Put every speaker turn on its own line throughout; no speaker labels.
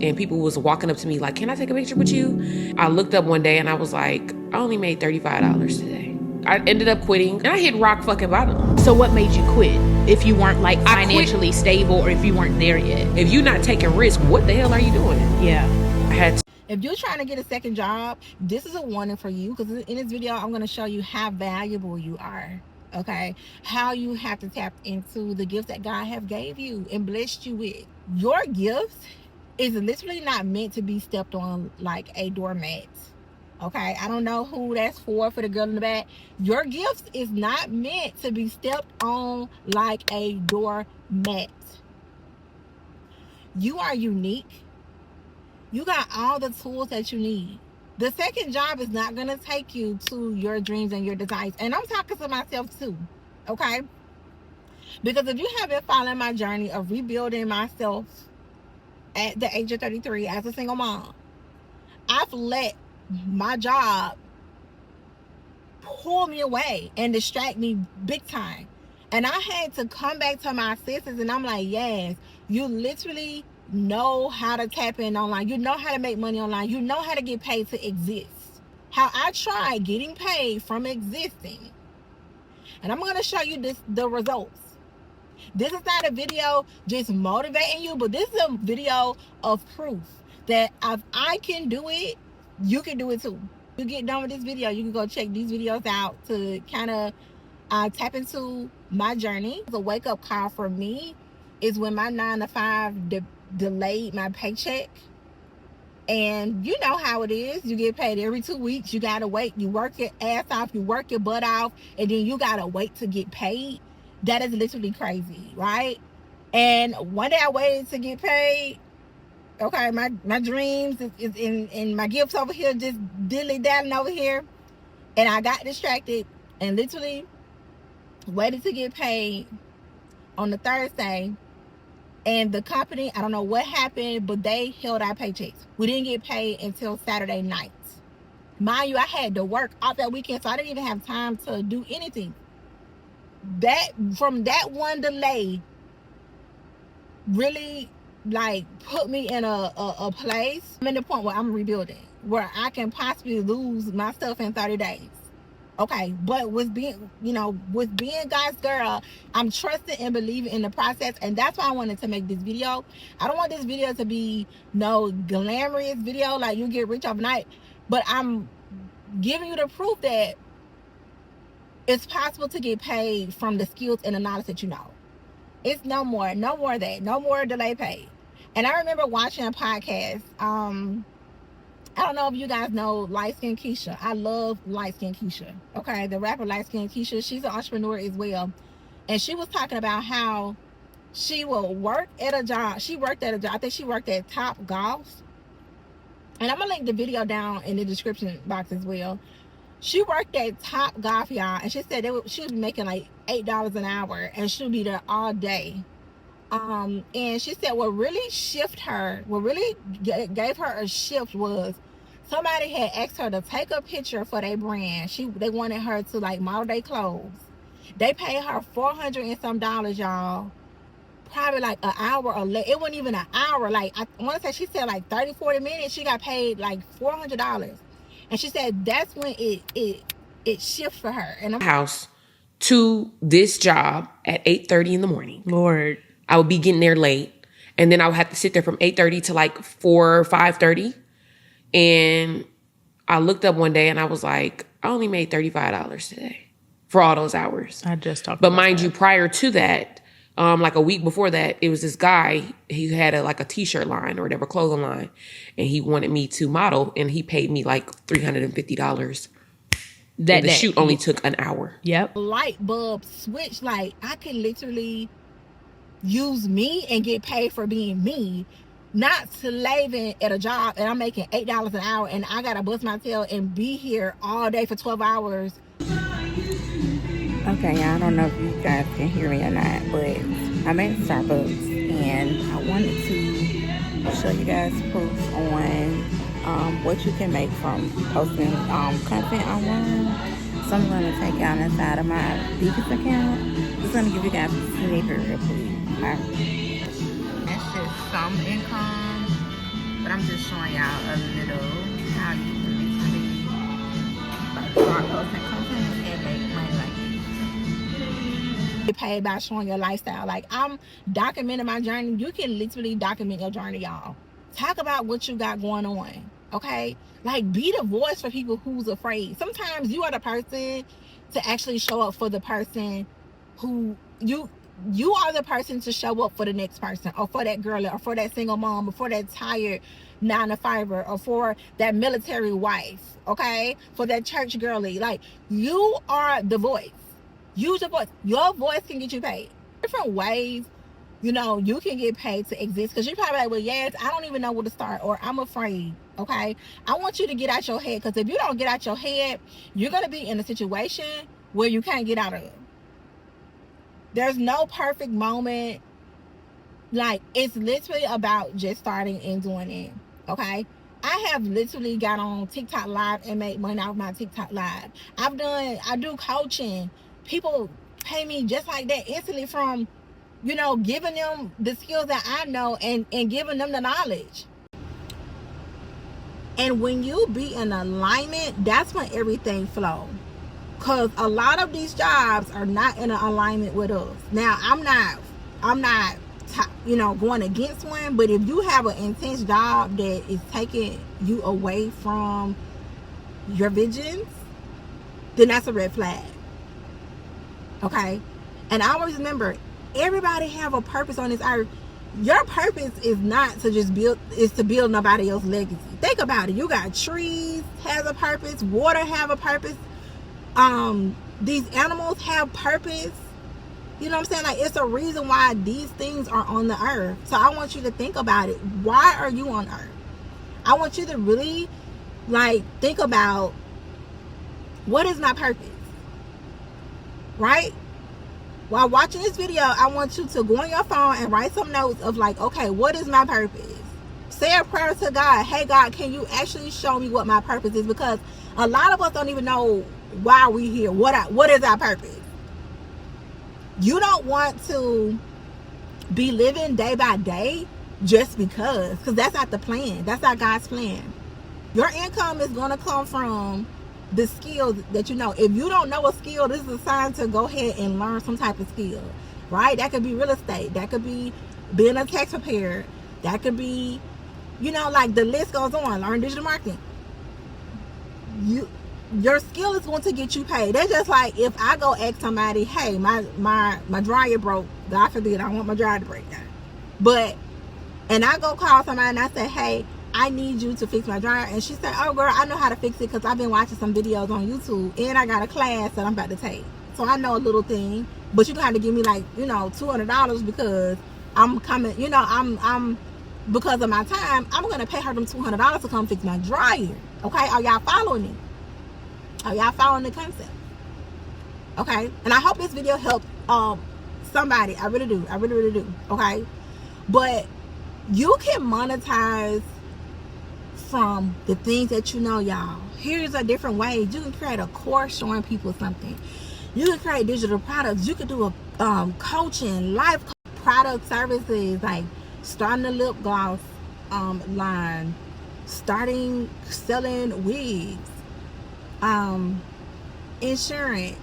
and people was walking up to me like, can I take a picture with you? I looked up one day and I was like, I only made $35 today. I ended up quitting and I hit rock fucking bottom.
So what made you quit? If you weren't like financially stable or if you weren't there yet?
If you're not taking risk, what the hell are you doing?
Yeah.
I had to.
If you're trying to get a second job, this is a warning for you, because in this video, I'm going to show you how valuable you are. Okay, how you have to tap into the gifts that God have gave you and blessed you with. Your gifts is literally not meant to be stepped on like a doormat. Okay, I don't know who that's for the girl in the back. Your gifts is not meant to be stepped on like a doormat. You are unique. You got all the tools that you need. The second job is not going to take you to your dreams and your desires. And I'm talking to myself too, okay? Because if you have been following my journey of rebuilding myself at the age of 33 as a single mom, I've let my job pull me away and distract me big time. And I had to come back to my senses, and I'm like, yes, you literally know how to tap in online. You know how to make money online. You know how to get paid to exist. How I tried getting paid from existing. And I'm going to show you the results. This is not a video just motivating you, but this is a video of proof that if I can do it, you can do it too. You get done with this video, you can go check these videos out to kind of tap into my journey. The wake-up call for me is when my 9-to-5 delayed my paycheck. And you know how it is. You get paid every 2 weeks. You gotta wait. You work your ass off. You work your butt off, and then you gotta wait to get paid. That is literally crazy, right? And one day I waited to get paid. Okay, my dreams is in my gifts over here, just dilly-dallying over here. And I got distracted and literally waited to get paid on the Thursday. And the company, I don't know what happened, but they held our paychecks. We didn't get paid until Saturday night. Mind you, I had to work off that weekend, so I didn't even have time to do anything. From that one delay really like put me in a place. I'm in the point where I'm rebuilding, where I can possibly lose my stuff in 30 days. Okay, but with being God's girl, I'm trusting and believing in the process, and that's why I wanted to make this video. I don't want this video to be no glamorous video like you get rich overnight, but I'm giving you the proof that it's possible to get paid from the skills and the knowledge that you know. It's no more of that, no more delay pay. And I remember watching a podcast. I don't know if you guys know Light Skin Keisha. I love Light Skin Keisha. Okay, the rapper Light Skin Keisha. She's an entrepreneur as well. And she was talking about how she will work at a job. She worked at a job. I think she worked at Top Golf. And I'm going to link the video down in the description box as well. She worked at Top Golf, y'all. And she said she was making like $8 an hour. And she'll be there all day. And she said what really gave her a shift was somebody had asked her to take a picture for their brand. They wanted her to like model their clothes. They paid her $400 and some, y'all. Probably like an hour or less. It wasn't even an hour. Like I want to say she said like 30-40 minutes. She got paid like $400. And she said that's when it shifts for her. And
House to this job at 8:30 in the morning.
Lord.
I would be getting there late, and then I would have to sit there from 8:30 to like 4 or 5:30. And I looked up one day and I was like, I only made $35 today for all those hours.
I just talked
But
about
mind
that.
you, prior to that, like a week before that, it was this guy. He had a t-shirt line or whatever, clothing line, and he wanted me to model, and he paid me like $350. That the shoot only took an hour.
Yep.
Light bulb switch. Like I can literally use me and get paid for being me, not slaving at a job and I'm making $8 an hour and I gotta bust my tail and be here all day for 12 hours.
Okay, I don't know if you guys can hear me or not, but I'm at Starbucks and I wanted to show you guys proof on what you can make from posting content online. So I'm going to take y'all inside of my business account. Just going to give you guys a snippet real quick. Okay. That's just some income I'm just showing y'all a little how you can literally like start posting content and make money like this.
Get paid by showing your lifestyle. Like, I'm documenting my journey. You can literally document your journey, y'all. Talk about what you got going on, okay? Like, be the voice for people who's afraid. Sometimes you are the person to actually show up for the person who you are the person to show up for the next person, or for that girl, or for that single mom, or for that tired 9-to-5er, or for that military wife, okay? For that church girly. Like, you are the voice. Use your voice. Your voice can get you paid. Different ways, you know, you can get paid to exist. Because you're probably like, well, yes, I don't even know where to start, or I'm afraid, okay? I want you to get out your head, because if you don't get out your head, you're going to be in a situation where you can't get out of it. There's no perfect moment. Like, it's literally about just starting and doing it, okay? I have literally got on TikTok Live and made money off my TikTok Live. I do coaching. People pay me just like that instantly from, you know, giving them the skills that I know and giving them the knowledge. And when you be in alignment, that's when everything flows. Because a lot of these jobs are not in alignment with us. Now, I'm not you know, going against one, but if you have an intense job that is taking you away from your visions, then that's a red flag. Okay? And I always remember, everybody have a purpose on this earth. Your purpose is not to just build, is to build nobody else's legacy. Think about it. You got trees has a purpose, water have a purpose, these animals have purpose. You know what I'm saying? Like, it's a reason why these things are on the earth. So I want you to think about it. Why are you on earth? I want you to really, like, think about, what is my purpose? Right? While watching this video, I want you to go on your phone and write some notes of, like, okay, what is my purpose? Say a prayer to God. Hey, God, can you actually show me what my purpose is? Because a lot of us don't even know why we're here. What is our purpose? You don't want to be living day by day just because that's not the plan. That's not God's plan. Your income is going to come from the skills that you know. If you don't know a skill, this is a sign to go ahead and learn some type of skill, right? That could be real estate. That could be being a tax preparer. That could be, you know, like, the list goes on. Learn digital marketing. Your skill is going to get you paid. That's just like if I go ask somebody, hey, my dryer broke. God forbid, I don't want my dryer to break down. And I go call somebody and I say, hey, I need you to fix my dryer. And she said, oh, girl, I know how to fix it because I've been watching some videos on YouTube. And I got a class that I'm about to take. So I know a little thing. But you're going to have to give me, like, you know, $200 because I'm coming, you know, I'm because of my time, I'm going to pay her them $200 to come fix my dryer. Okay? Are y'all following me? Are y'all following the concept? Okay? And I hope this video helped somebody. I really do. I really, really do. Okay? But you can monetize from the things that you know, y'all. Here's a different way. You can create a course showing people something. You can create digital products. You could do a coaching, life product services, like starting a lip gloss line, starting selling wigs, insurance,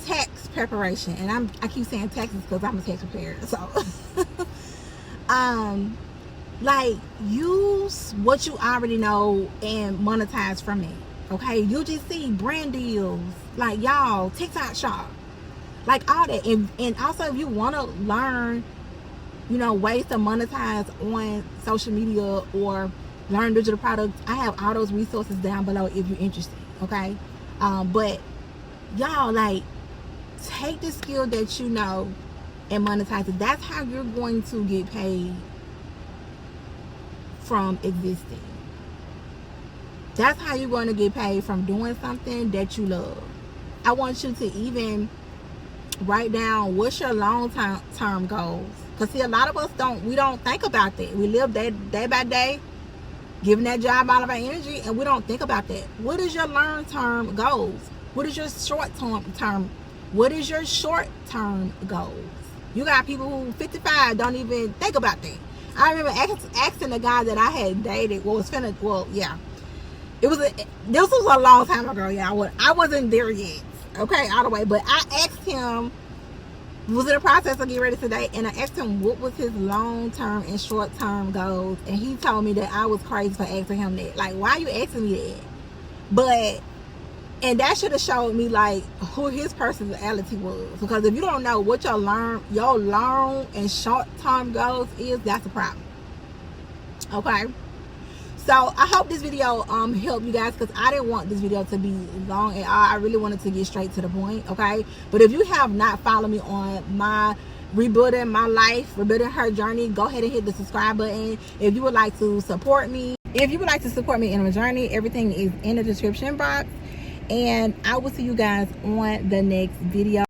tax preparation. And I keep saying taxes because I'm a tax preparer. So like, use what you already know and monetize from it. Okay? UGC, brand deals, like, y'all, TikTok shop, like all that. And also, if you want to learn, you know, ways to monetize on social media or learn digital products, I have all those resources down below if you're interested. Okay? But y'all, like, take the skill that you know and monetize it. That's how you're going to get paid from existing. That's how you're going to get paid from doing something that you love. I want you to even write down what's your long-term goals. Because, see, a lot of us we don't think about that. We live day by day, giving that job all of our energy, and we don't think about that. What is your long-term goals? What is your short-term? What is your short-term goals? You got people who 55 don't even think about that. I remember asking the guy that I had dated. This was a long time ago, y'all. I wasn't there yet, okay, all the way. But I asked him, was in the process of getting ready today, and I asked him what was his long-term and short-term goals, and he told me that I was crazy for asking him that. Like, why are you asking me that? But, and that should have showed me like who his personality was, because if you don't know what your long and short-term goals is, that's a problem. Okay. So I hope this video helped you guys, because I didn't want this video to be long at all. I really wanted to get straight to the point, okay? But if you have not followed me on my rebuilding my life, rebuilding her journey, go ahead and hit the subscribe button. If you would like to support me, in my journey, everything is in the description box. And I will see you guys on the next video.